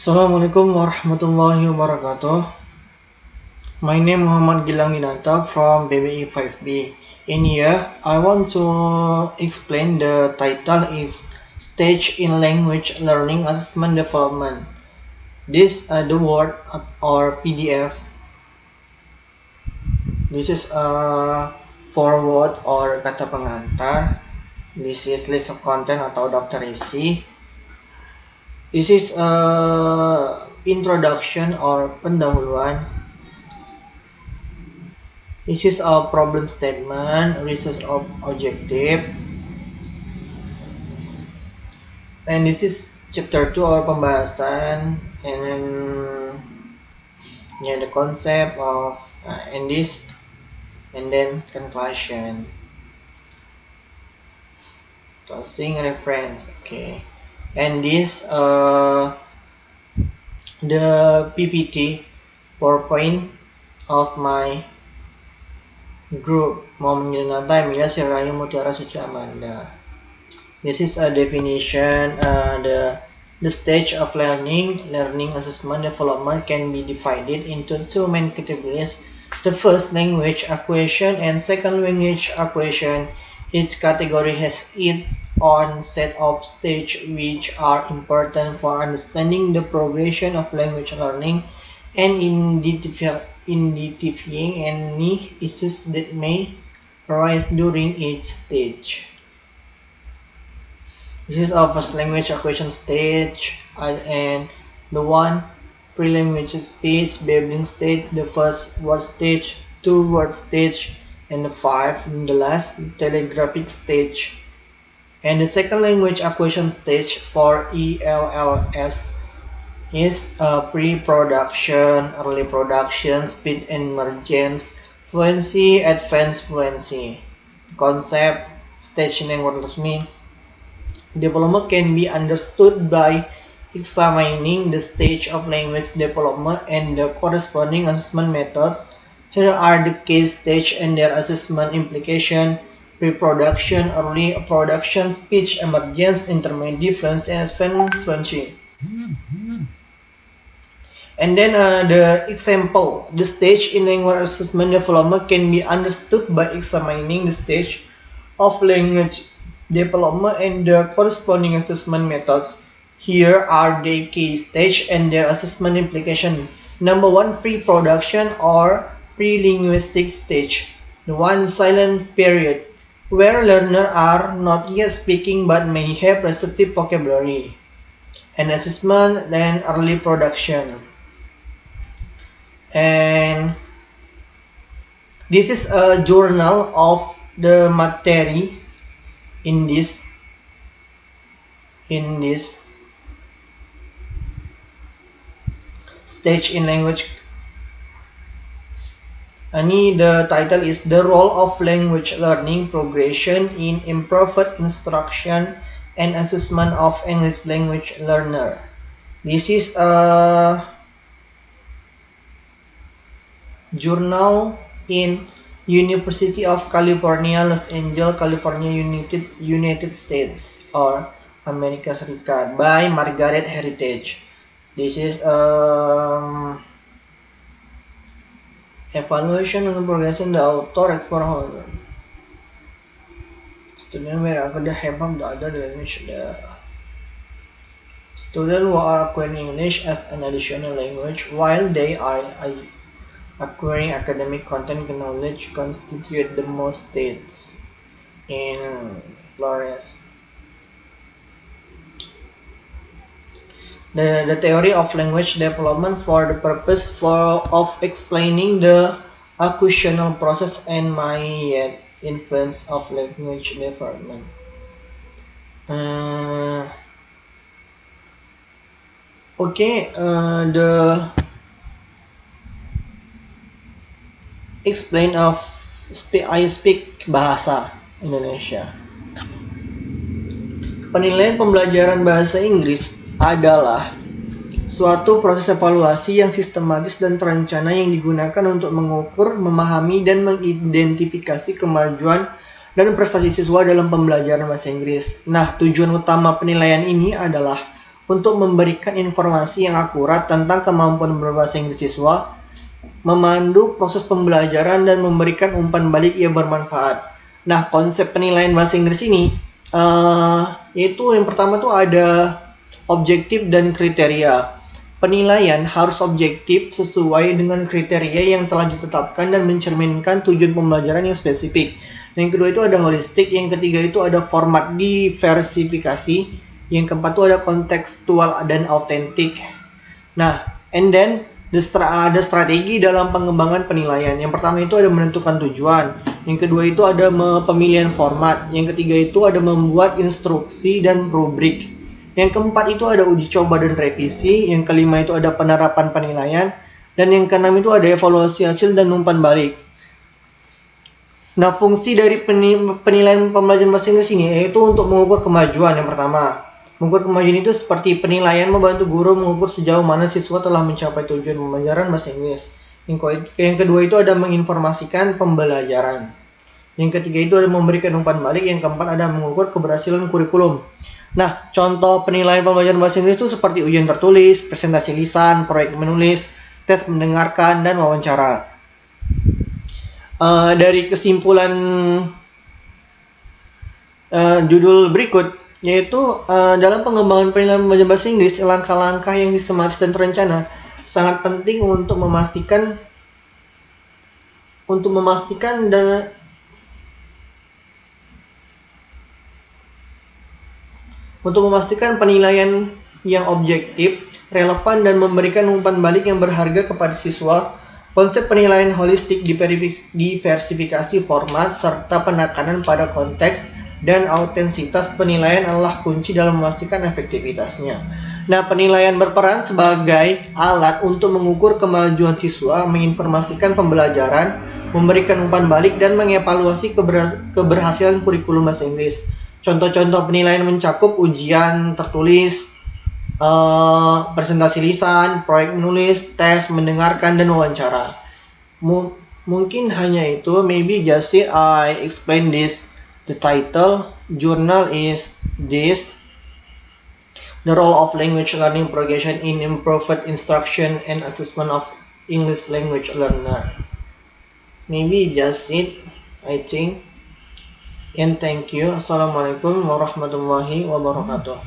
Assalamualaikum warahmatullahi wabarakatuh. My name Muhammad Gilang Dinata from BBI 5B. In here, I want to explain the title is Stage in Language Learning Assessment Development. This the word or PDF. This is a foreword or kata pengantar. This is list of content atau daftar isi. This is a introduction or pendahuluan. This is a problem statement, research objective, and this is chapter 2 or pembahasan, and then the concept of and this, and then conclusion, closing reference. Okay, and this the PPT PowerPoint of my group Momen Yunata Emilia Sirayu Mutiara Suci Amanda. This is a definition. The stage of learning assessment development can be divided into two main categories. The first, language acquisition, and second, language acquisition. Each category has its own set of stages which are important for understanding the progression of language learning and identifying any issues that may arise during each stage. This is our first language acquisition stage, and the one pre-language speech, babbling stage, the first word stage, two word stage, and the last telegraphic stage. And the second language acquisition stage for ELLS is pre-production, early production, speed emergence, fluency, advanced fluency. Concept stage in word resmi. Development can be understood by examining the stage of language development and the corresponding assessment methods. Here are the case stage and their assessment implication: pre-production, early production, speech emergence, intermediate fluency, and advanced fluency. And then the example, the stage in language assessment development can be understood by examining the stage of language development and the corresponding assessment methods. Here are the key stage and their assessment implication. Number one, pre-production or pre-linguistic stage. The one, silent period, where learners are not yet speaking but may have receptive vocabulary. And assessment, then early production. And this is a journal of the material in this stage in language. The title is The Role of Language Learning Progression in Improved Instruction and Assessment of English Language Learner. This is a journal in University of California, Los Angeles, California, United States or Amerika Serikat by Margaret Heritage. This is evaluation and progression. The author explore student where the help of the other language. The students who are acquiring English as an additional language while they are acquiring academic content knowledge constitute the most states in Flores. The theory of language development for the purpose of explaining the acquisitional process and my influence of language development. The explain of I speak bahasa Indonesia. Penilaian pembelajaran bahasa Inggris adalah suatu proses evaluasi yang sistematis dan terencana yang digunakan untuk mengukur, memahami, dan mengidentifikasi kemajuan dan prestasi siswa dalam pembelajaran bahasa Inggris. Nah, tujuan utama penilaian ini adalah untuk memberikan informasi yang akurat tentang kemampuan berbahasa Inggris siswa, memandu proses pembelajaran, dan memberikan umpan balik yang bermanfaat. Nah, konsep penilaian bahasa Inggris ini yaitu yang pertama tuh ada objektif dan kriteria. Penilaian harus objektif sesuai dengan kriteria yang telah ditetapkan dan mencerminkan tujuan pembelajaran yang spesifik. Yang kedua itu ada holistik, yang ketiga itu ada format diversifikasi, yang keempat itu ada kontekstual dan autentik. Nah, and then ada strategi dalam pengembangan penilaian. Yang pertama itu ada menentukan tujuan, yang kedua itu ada pemilihan format, yang ketiga itu ada membuat instruksi dan rubrik, yang keempat itu ada uji coba dan revisi, yang kelima itu ada penerapan penilaian, dan yang keenam itu ada evaluasi hasil dan umpan balik. Nah, fungsi dari penilaian pembelajaran bahasa Inggris ini yaitu untuk mengukur kemajuan. Yang pertama, mengukur kemajuan itu seperti penilaian membantu guru mengukur sejauh mana siswa telah mencapai tujuan pembelajaran bahasa Inggris. Yang kedua itu ada menginformasikan pembelajaran. Yang ketiga itu ada memberikan umpan balik. Yang keempat ada mengukur keberhasilan kurikulum. Nah, contoh penilaian pembelajaran bahasa Inggris itu seperti ujian tertulis, presentasi lisan, proyek menulis, tes mendengarkan, dan wawancara. Dari kesimpulan judul berikut, yaitu dalam pengembangan penilaian pembelajaran bahasa Inggris, langkah-langkah yang sistematis dan terencana sangat penting untuk memastikan penilaian yang objektif, relevan, dan memberikan umpan balik yang berharga kepada siswa. Konsep penilaian holistik, diversifikasi format, serta penekanan pada konteks dan autentisitas penilaian adalah kunci dalam memastikan efektivitasnya. Nah, penilaian berperan sebagai alat untuk mengukur kemajuan siswa, menginformasikan pembelajaran, memberikan umpan balik, dan mengevaluasi keberhasilan kurikulum bahasa Inggris. Contoh-contoh penilaian mencakup ujian tertulis, presentasi lisan, proyek menulis, tes mendengarkan, dan wawancara. Mungkin hanya itu. Maybe just say I explain this. The title journal is this. The role of language learning progression in improved instruction and assessment of English language learner. Maybe just it, I think. And thank you. Assalamualaikum warahmatullahi wabarakatuh.